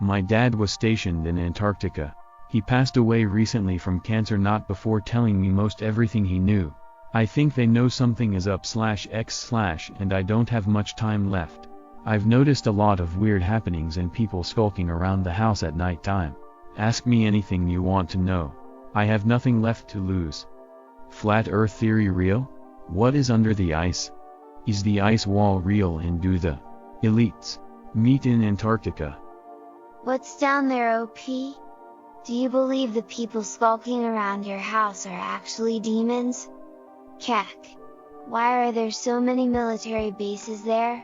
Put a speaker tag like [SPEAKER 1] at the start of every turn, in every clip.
[SPEAKER 1] My dad was stationed in Antarctica. He passed away recently from cancer not before telling me most everything he knew. I think they know something is up/x/ and I don't have much time left. I've noticed a lot of weird happenings and people skulking around the house at night time. Ask me anything you want to know. I have nothing left to lose. Flat Earth theory real? What is under the ice? Is the ice wall real and do the elites meet in Antarctica?
[SPEAKER 2] What's down there, OP? Do you believe the people skulking around your house are actually demons? Kek. Why are there so many military bases there?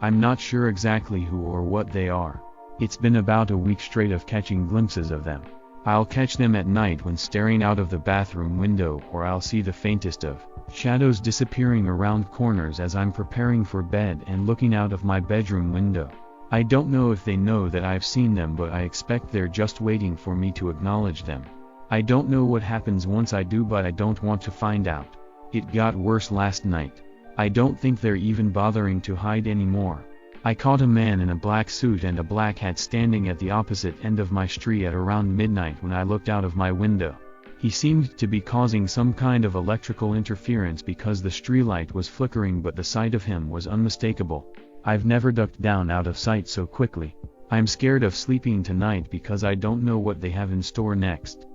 [SPEAKER 1] I'm not sure exactly who or what they are. It's been about a week straight of catching glimpses of them. I'll catch them at night when staring out of the bathroom window, or I'll see the faintest of shadows disappearing around corners as I'm preparing for bed and looking out of my bedroom window. I don't know if they know that I've seen them, but I expect they're just waiting for me to acknowledge them. I don't know what happens once I do, but I don't want to find out. It got worse last night. I don't think they're even bothering to hide anymore. I caught a man in a black suit and a black hat standing at the opposite end of my street at around midnight when I looked out of my window. He seemed to be causing some kind of electrical interference because the streetlight was flickering, but the sight of him was unmistakable. I've never ducked down out of sight so quickly. I'm scared of sleeping tonight because I don't know what they have in store next.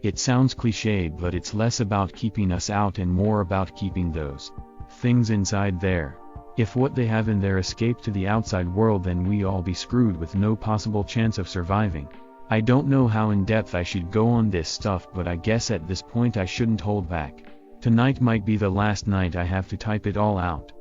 [SPEAKER 1] It sounds cliched, but it's less about keeping us out and more about keeping those things inside there. If what they have in there escape to the outside world, then we all be screwed with no possible chance of surviving. I don't know how in depth I should go on this stuff, but I guess at this point I shouldn't hold back. Tonight might be the last night I have to type it all out.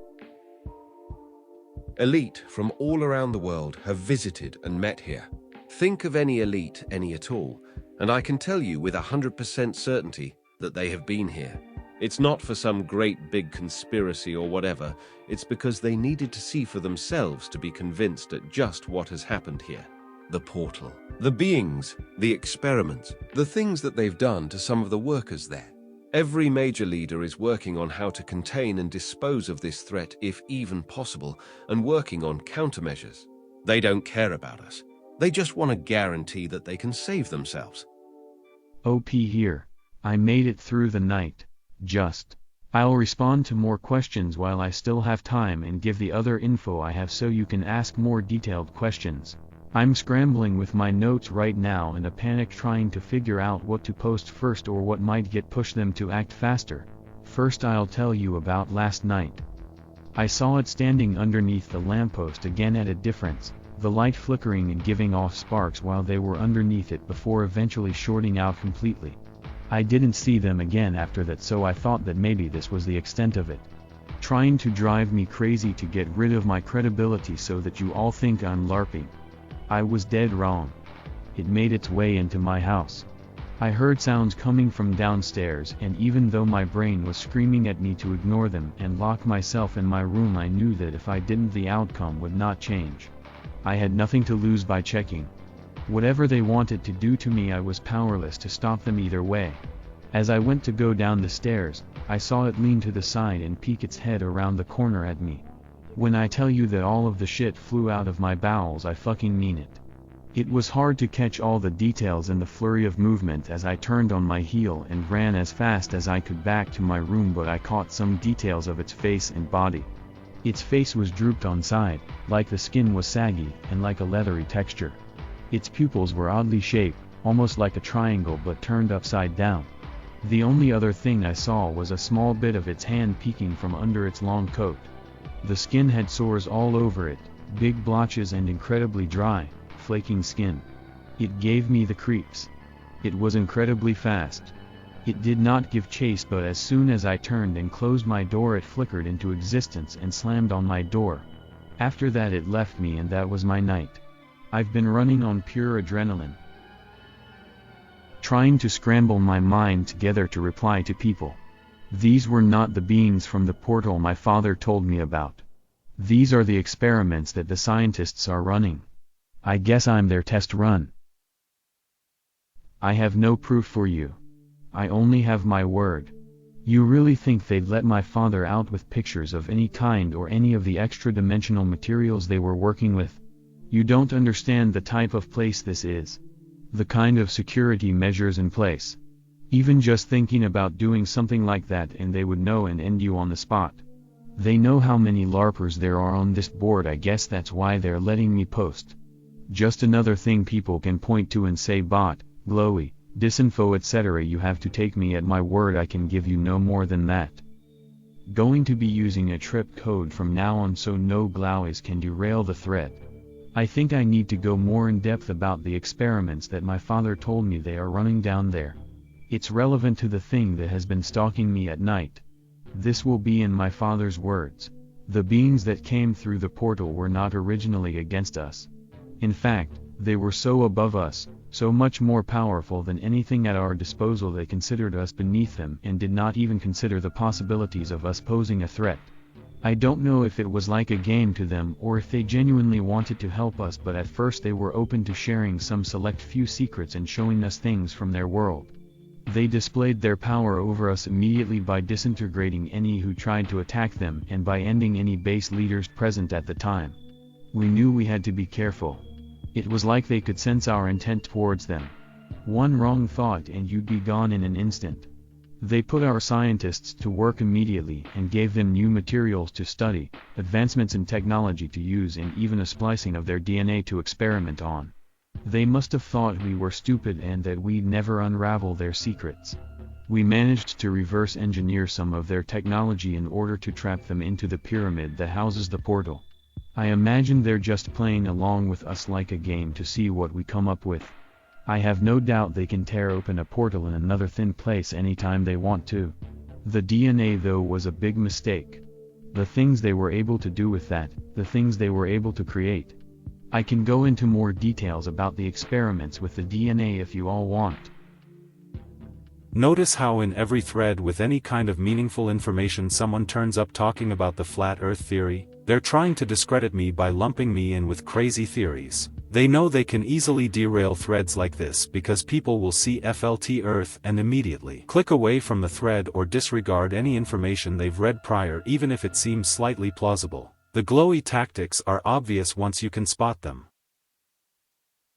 [SPEAKER 3] Elite from all around the world have visited and met here. Think of any elite, any at all, and I can tell you with 100% certainty that they have been here. It's not for some great big conspiracy or whatever, it's because they needed to see for themselves to be convinced at just what has happened here. The portal, the beings, the experiments, the things that they've done to some of the workers there. Every major leader is working on how to contain and dispose of this threat if even possible, and working on countermeasures. They don't care about us. They just want to guarantee that they can save themselves.
[SPEAKER 1] OP here. I made it through the night. I'll respond to more questions while I still have time and give the other info I have so you can ask more detailed questions. I'm scrambling with my notes right now in a panic, trying to figure out what to post first or what might push them to act faster. First, I'll tell you about last night. I saw it standing underneath the lamppost again at a difference, the light flickering and giving off sparks while they were underneath it before eventually shorting out completely. I didn't see them again after that, so I thought that maybe this was the extent of it. Trying to drive me crazy to get rid of my credibility so that you all think I'm LARPing. I was dead wrong. It made its way into my house. I heard sounds coming from downstairs, and even though my brain was screaming at me to ignore them and lock myself in my room, I knew that if I didn't, the outcome would not change. I had nothing to lose by checking. Whatever they wanted to do to me, I was powerless to stop them either way. As I went to go down the stairs, I saw it lean to the side and peek its head around the corner at me. When I tell you that all of the shit flew out of my bowels, I fucking mean it. It was hard to catch all the details in the flurry of movement as I turned on my heel and ran as fast as I could back to my room, but I caught some details of its face and body. Its face was drooped on side, like the skin was saggy and like a leathery texture. Its pupils were oddly shaped, almost like a triangle but turned upside down. The only other thing I saw was a small bit of its hand peeking from under its long coat. The skin had sores all over it, big blotches and incredibly dry, flaking skin. It gave me the creeps. It was incredibly fast. It did not give chase, but as soon as I turned and closed my door, it flickered into existence and slammed on my door. After that it left me, and that was my night. I've been running on pure adrenaline, trying to scramble my mind together to reply to people. These were not the beings from the portal my father told me about. These are the experiments that the scientists are running. I guess I'm their test run. I have no proof for you. I only have my word. You really think they'd let my father out with pictures of any kind or any of the extra-dimensional materials they were working with? You don't understand the type of place this is. The kind of security measures in place. Even just thinking about doing something like that and they would know and end you on the spot. They know how many LARPers there are on this board. I guess that's why they're letting me post. Just another thing people can point to and say bot, glowy, disinfo etc. You have to take me at my word. I can give you no more than that. Going to be using a trip code from now on so no glowies can derail the thread. I think I need to go more in depth about the experiments that my father told me they are running down there. It's relevant to the thing that has been stalking me at night. This will be in my father's words. The beings that came through the portal were not originally against us. In fact, they were so above us, so much more powerful than anything at our disposal they considered us beneath them and did not even consider the possibilities of us posing a threat. I don't know if it was like a game to them or if they genuinely wanted to help us, but at first they were open to sharing some select few secrets and showing us things from their world. They displayed their power over us immediately by disintegrating any who tried to attack them and by ending any base leaders present at the time. We knew we had to be careful. It was like they could sense our intent towards them. One wrong thought and you'd be gone in an instant. They put our scientists to work immediately and gave them new materials to study, advancements in technology to use, and even a splicing of their DNA to experiment on. They must have thought we were stupid and that we'd never unravel their secrets. We managed to reverse engineer some of their technology in order to trap them into the pyramid that houses the portal. I imagine they're just playing along with us like a game to see what we come up with. I have no doubt they can tear open a portal in another thin place anytime they want to. The DNA though was a big mistake. The things they were able to do with that, the things they were able to create. I can go into more details about the experiments with the DNA if you all want.
[SPEAKER 4] Notice how in every thread with any kind of meaningful information someone turns up talking about the flat earth theory. They're trying to discredit me by lumping me in with crazy theories. They know they can easily derail threads like this because people will see FLT Earth and immediately click away from the thread or disregard any information they've read prior even if it seems slightly plausible. The glowy tactics are obvious once you can spot them.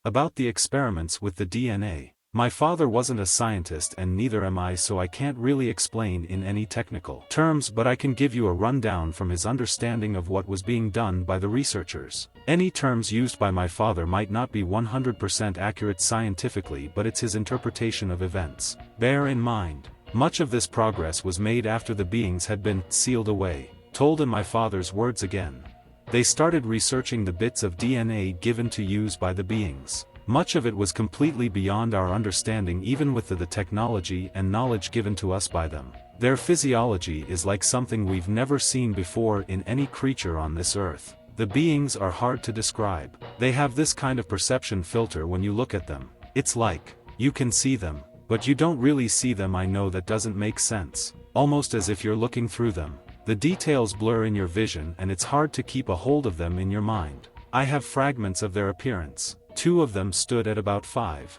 [SPEAKER 4] About the experiments with the DNA. My father wasn't a scientist and neither am I, so I can't really explain in any technical terms, but I can give you a rundown from his understanding of what was being done by the researchers. Any terms used by my father might not be 100% accurate scientifically, but it's his interpretation of events. Bear in mind, much of this progress was made after the beings had been sealed away. Told in my father's words again. They started researching the bits of DNA given to use by the beings. Much of it was completely beyond our understanding even with the technology and knowledge given to us by them. Their physiology is like something we've never seen before in any creature on this earth. The beings are hard to describe. They have this kind of perception filter when you look at them. It's like, you can see them, but you don't really see them. I know that doesn't make sense. Almost as if you're looking through them. The details blur in your vision and it's hard to keep a hold of them in your mind. I have fragments of their appearance. 2 of them stood at about 5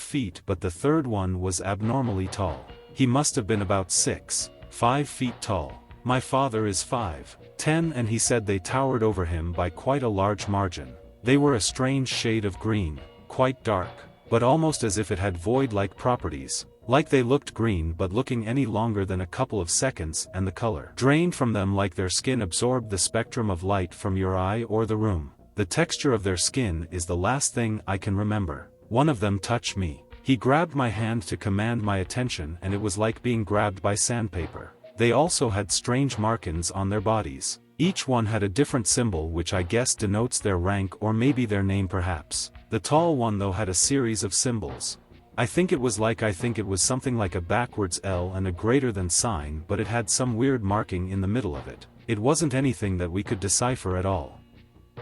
[SPEAKER 4] feet, but the third one was abnormally tall. He must have been about 5 feet tall. My father is 5'10" and he said they towered over him by quite a large margin. They were a strange shade of green, quite dark, but almost as if it had void-like properties, like they looked green but looking any longer than a couple of seconds and the color drained from them like their skin absorbed the spectrum of light from your eye or the room. The texture of their skin is the last thing I can remember. One of them touched me. He grabbed my hand to command my attention and it was like being grabbed by sandpaper. They also had strange markings on their bodies. Each one had a different symbol which I guess denotes their rank or maybe their name perhaps. The tall one though had a series of symbols. I think it was something like a backwards L and a greater than sign, but it had some weird marking in the middle of it. It wasn't anything that we could decipher at all.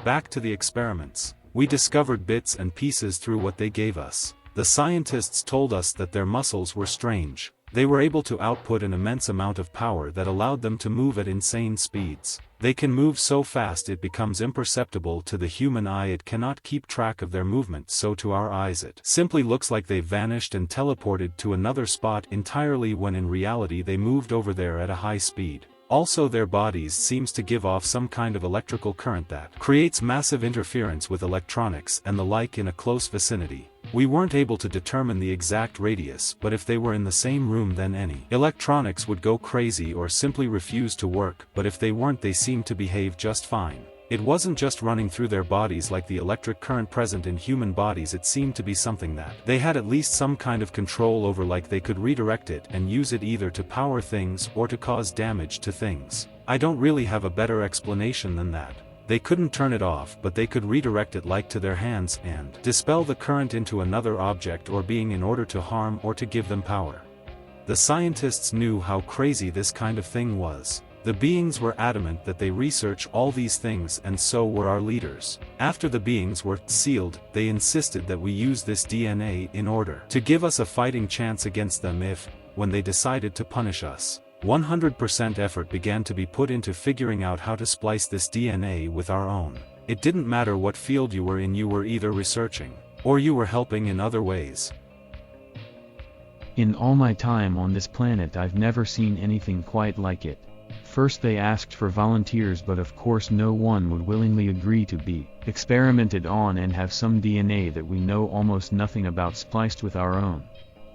[SPEAKER 4] Back to the experiments. We discovered bits and pieces through what they gave us. The scientists told us that their muscles were strange. They were able to output an immense amount of power that allowed them to move at insane speeds. They can move so fast it becomes imperceptible to the human eye. It cannot keep track of their movement, so to our eyes it simply looks like they vanished and teleported to another spot entirely when in reality they moved over there at a high speed. Also their bodies seems to give off some kind of electrical current that creates massive interference with electronics and the like in a close vicinity. We weren't able to determine the exact radius, but if they were in the same room then any electronics would go crazy or simply refuse to work, but if they weren't they seemed to behave just fine. It wasn't just running through their bodies like the electric current present in human bodies, it seemed to be something that they had at least some kind of control over, like they could redirect it and use it either to power things or to cause damage to things. I don't really have a better explanation than that. They couldn't turn it off, but they could redirect it like to their hands and dispel the current into another object or being in order to harm or to give them power. The scientists knew how crazy this kind of thing was. The beings were adamant that they research all these things, and so were our leaders. After the beings were sealed, they insisted that we use this DNA in order to give us a fighting chance against them if, when they decided to punish us. 100% effort began to be put into figuring out how to splice this DNA with our own. It didn't matter what field you were in, you were either researching, or you were helping in other ways.
[SPEAKER 1] In all my time on this planet I've never seen anything quite like it. First they asked for volunteers, but of course no one would willingly agree to be experimented on and have some DNA that we know almost nothing about spliced with our own.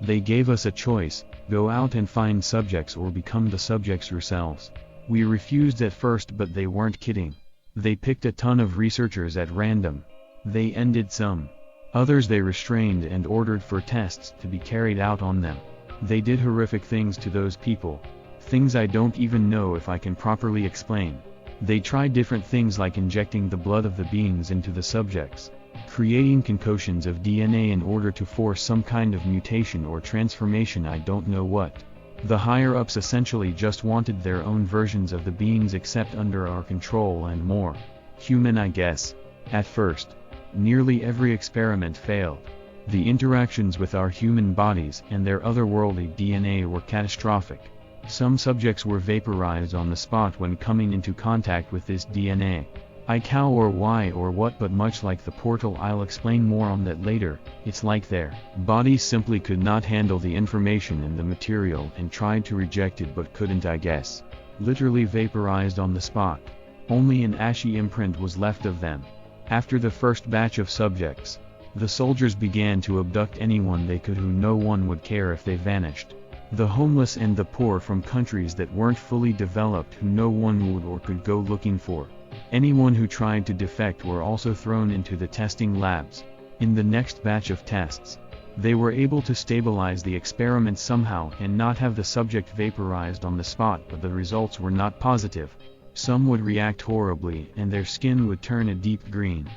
[SPEAKER 1] They gave us a choice: go out and find subjects or become the subjects yourselves. We refused at first, but they weren't kidding. They picked a ton of researchers at random. They ended some. Others they restrained and ordered for tests to be carried out on them. They did horrific things to those people. Things I don't even know if I can properly explain. They tried different things like injecting the blood of the beings into the subjects, creating concoctions of DNA in order to force some kind of mutation or transformation, I don't know what. The higher-ups essentially just wanted their own versions of the beings except under our control and more human, I guess. At first, nearly every experiment failed. The interactions with our human bodies and their otherworldly DNA were catastrophic. Some subjects were vaporized on the spot when coming into contact with this DNA. I how or why or what, but much like the portal, I'll explain more on that later. It's like their bodies simply could not handle the information and the material and tried to reject it but couldn't, I guess. Literally vaporized on the spot. Only an ashy imprint was left of them. After the first batch of subjects, the soldiers began to abduct anyone they could who no one would care if they vanished. The homeless and the poor from countries that weren't fully developed who no one would or could go looking for. Anyone who tried to defect were also thrown into the testing labs. In the next batch of tests, they were able to stabilize the experiment somehow and not have the subject vaporized on the spot, but the results were not positive. Some would react horribly and their skin would turn a deep green.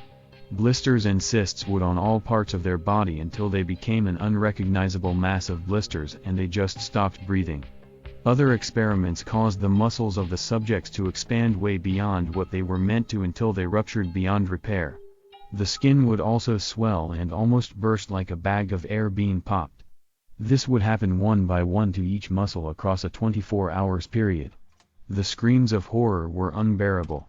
[SPEAKER 1] Blisters and cysts would on all parts of their body until they became an unrecognizable mass of blisters and they just stopped breathing. Other experiments caused the muscles of the subjects to expand way beyond what they were meant to until they ruptured beyond repair. The skin would also swell and almost burst like a bag of air being popped. This would happen one by one to each muscle across a 24 hours period. The screams of horror were unbearable.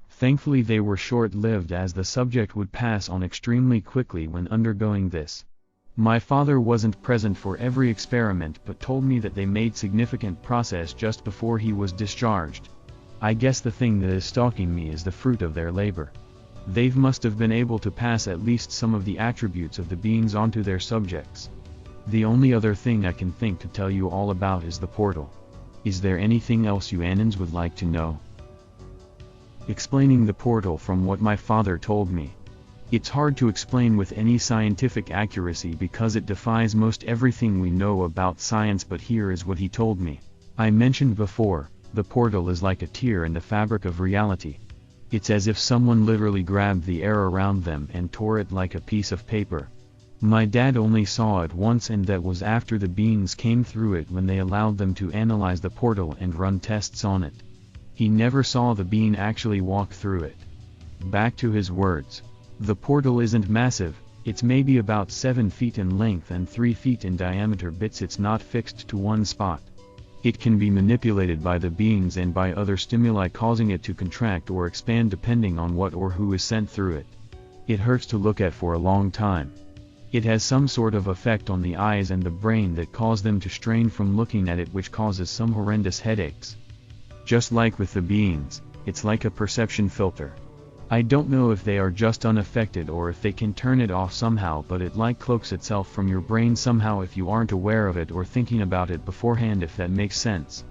[SPEAKER 1] Thankfully they were short-lived, as the subject would pass on extremely quickly when undergoing this. My father wasn't present for every experiment but told me that they made significant progress just before he was discharged. I guess the thing that is stalking me is the fruit of their labor. They must have been able to pass at least some of the attributes of the beings onto their subjects. The only other thing I can think to tell you all about is the portal. Is there anything else you Anans would like to know? Explaining the portal from what my father told me. It's hard to explain with any scientific accuracy because it defies most everything we know about science, but here is what he told me. I mentioned before, the portal is like a tear in the fabric of reality. It's as if someone literally grabbed the air around them and tore it like a piece of paper. My dad only saw it once, and that was after the beings came through it when they allowed them to analyze the portal and run tests on it. He never saw the being actually walk through it. Back to his words. The portal isn't massive, it's maybe about 7 feet in length and 3 feet in diameter bits. It's not fixed to one spot. It can be manipulated by the beings and by other stimuli, causing it to contract or expand depending on what or who is sent through it. It hurts to look at for a long time. It has some sort of effect on the eyes and the brain that cause them to strain from looking at it, which causes some horrendous headaches. Just like with the beings, it's like a perception filter. I don't know if they are just unaffected or if they can turn it off somehow, but it like cloaks itself from your brain somehow if you aren't aware of it or thinking about it beforehand, if that makes sense.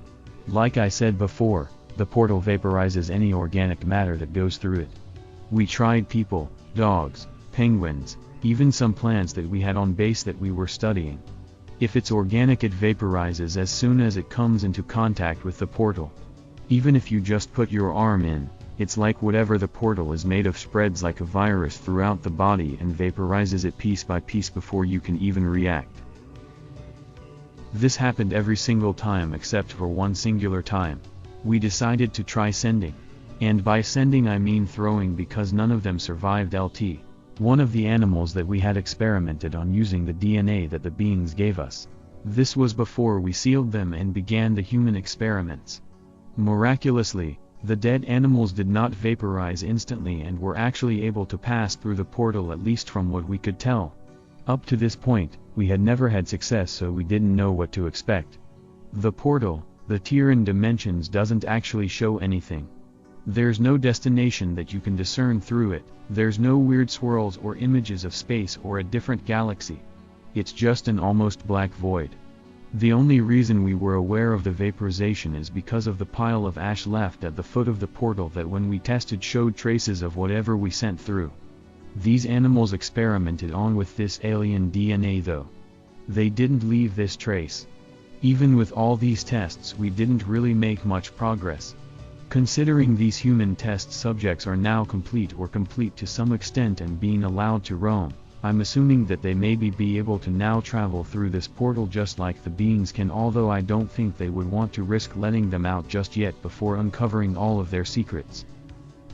[SPEAKER 1] Like I said before, the portal vaporizes any organic matter that goes through it. We tried people, dogs, penguins, even some plants that we had on base that we were studying. If it's organic, it vaporizes as soon as it comes into contact with the portal. Even if you just put your arm in, it's like whatever the portal is made of spreads like a virus throughout the body and vaporizes it piece by piece before you can even react. This happened every single time except for one singular time. We decided to try sending. And by sending I mean throwing, because none of them survived LT. One of the animals that we had experimented on using the DNA that the beings gave us. This was before we sealed them and began the human experiments. Miraculously, the dead animals did not vaporize instantly and were actually able to pass through the portal, at least from what we could tell. Up to this point, we had never had success, so we didn't know what to expect. The portal, the tier in dimensions, doesn't actually show anything. There's no destination that you can discern through it, there's no weird swirls or images of space or a different galaxy. It's just an almost black void. The only reason we were aware of the vaporization is because of the pile of ash left at the foot of the portal that when we tested showed traces of whatever we sent through. These animals experimented on with this alien DNA though. They didn't leave this trace. Even with all these tests we didn't really make much progress. Considering these human test subjects are now complete or complete to some extent and being allowed to roam, I'm assuming that they maybe be able to now travel through this portal just like the beings can, although I don't think they would want to risk letting them out just yet before uncovering all of their secrets.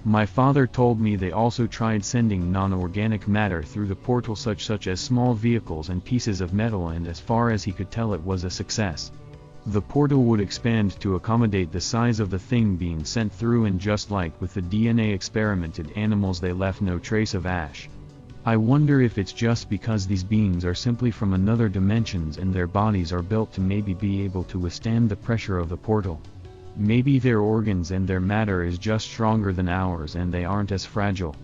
[SPEAKER 1] My father told me they also tried sending non-organic matter through the portal such as small vehicles and pieces of metal, and as far as he could tell it was a success. The portal would expand to accommodate the size of the thing being sent through, and just like with the DNA experimented animals they left no trace of ash. I wonder if it's just because these beings are simply from another dimensions and their bodies are built to maybe be able to withstand the pressure of the portal. Maybe their organs and their matter is just stronger than ours and they aren't as fragile.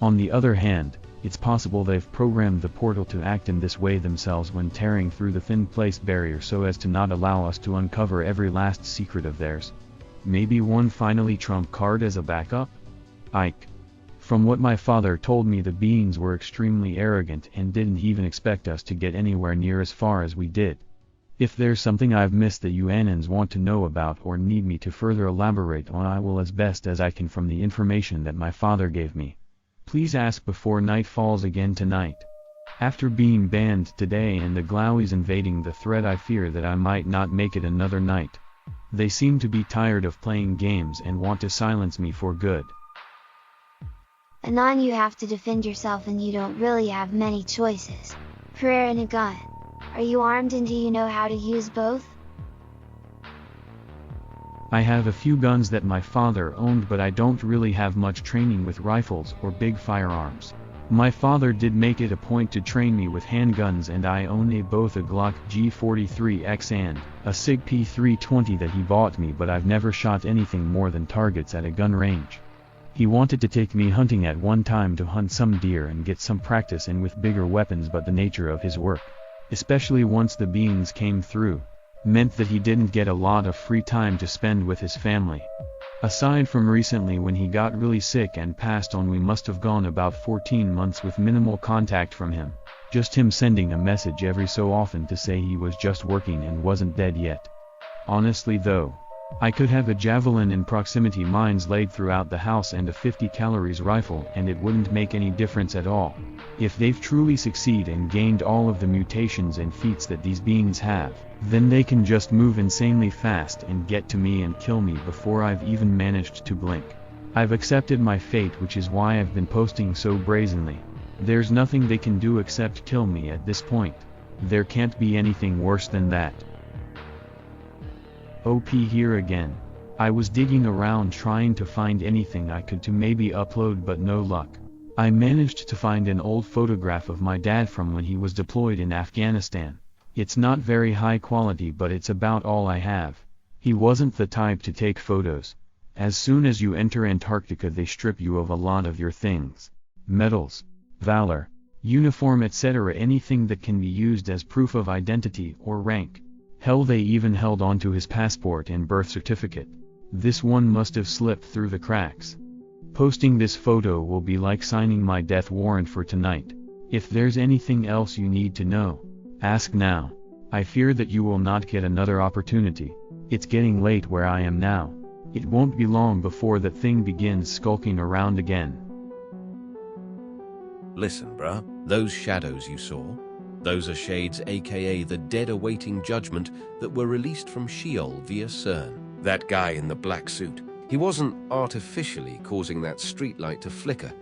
[SPEAKER 1] On the other hand, it's possible they've programmed the portal to act in this way themselves when tearing through the thin placed barrier so as to not allow us to uncover every last secret of theirs. Maybe one finally trump card as a backup? Ike. From what my father told me, the beings were extremely arrogant and didn't even expect us to get anywhere near as far as we did. If there's something I've missed that you Anans want to know about or need me to further elaborate on, I will as best as I can from the information that my father gave me. Please ask before night falls again tonight. After being banned today and the Glowies invading the thread, I fear that I might not make it another night. They seem to be tired of playing games and want to silence me for good.
[SPEAKER 2] Anon, you have to defend yourself and you don't really have many choices. Prayer and a gun. Are you armed and do you know how to use both?
[SPEAKER 1] I have a few guns that my father owned, but I don't really have much training with rifles or big firearms. My father did make it a point to train me with handguns, and I own both a Glock G43X and a SIG P320 that he bought me, but I've never shot anything more than targets at a gun range. He wanted to take me hunting at one time to hunt some deer and get some practice in with bigger weapons, but the nature of his work, especially once the beings came through, meant that he didn't get a lot of free time to spend with his family. Aside from recently when he got really sick and passed on, we must have gone about 14 months with minimal contact from him, just him sending a message every so often to say he was just working and wasn't dead yet. Honestly though, I could have a javelin in proximity mines laid throughout the house and a 50 calories rifle and it wouldn't make any difference at all. If they've truly succeeded and gained all of the mutations and feats that these beings have, then they can just move insanely fast and get to me and kill me before I've even managed to blink. I've accepted my fate, which is why I've been posting so brazenly. There's nothing they can do except kill me at this point. There can't be anything worse than that. OP here again. I was digging around trying to find anything I could to maybe upload, but no luck. I managed to find an old photograph of my dad from when he was deployed in Afghanistan. It's not very high quality, but it's about all I have. He wasn't the type to take photos. As soon as you enter Antarctica they strip you of a lot of your things. Medals, valor, uniform etc. anything that can be used as proof of identity or rank. Hell, they even held onto his passport and birth certificate. This one must have slipped through the cracks. Posting this photo will be like signing my death warrant for tonight. If there's anything else you need to know, ask now. I fear that you will not get another opportunity. It's getting late where I am now. It won't be long before that thing begins skulking around again.
[SPEAKER 3] Listen, bruh, those shadows you saw, those are shades aka the dead awaiting judgment that were released from Sheol via CERN. That guy in the black suit, he wasn't artificially causing that streetlight to flicker.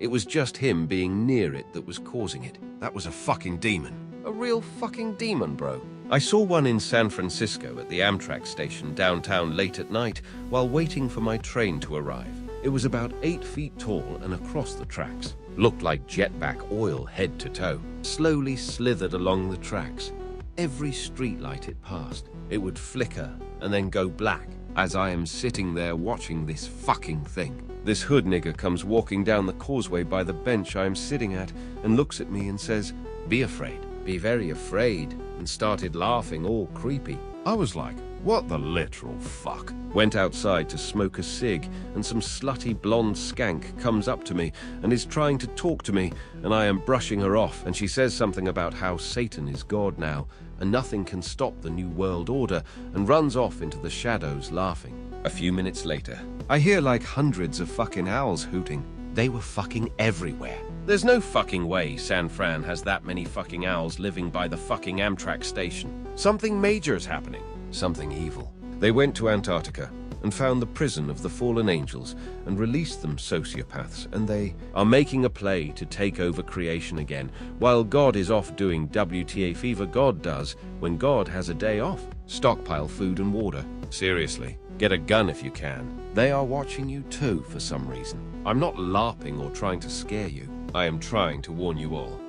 [SPEAKER 3] It was just him being near it that was causing it. That was a fucking demon. A real fucking demon, bro. I saw one in San Francisco at the Amtrak station downtown late at night while waiting for my train to arrive. It was about 8 feet tall and across the tracks. Looked like jetback oil head to toe. Slowly slithered along the tracks. Every streetlight it passed, it would flicker and then go black as I am sitting there watching this fucking thing. This hood nigger comes walking down the causeway by the bench I am sitting at and looks at me and says, "Be afraid, be very afraid," and started laughing all creepy. I was like, what the literal fuck? Went outside to smoke a cig and some slutty blonde skank comes up to me and is trying to talk to me, and I am brushing her off and she says something about how Satan is God now and nothing can stop the new world order, and runs off into the shadows laughing. A few minutes later, I hear like hundreds of fucking owls hooting. They were fucking everywhere. There's no fucking way San Fran has that many fucking owls living by the fucking Amtrak station. Something major is happening. Something evil. They went to Antarctica and found the prison of the fallen angels and released them sociopaths, and they are making a play to take over creation again, while God is off doing WTA fever God does when God has a day off. Stockpile food and water. Seriously, get a gun if you can. They are watching you too for some reason. I'm not LARPing or trying to scare you. I am trying to warn you all.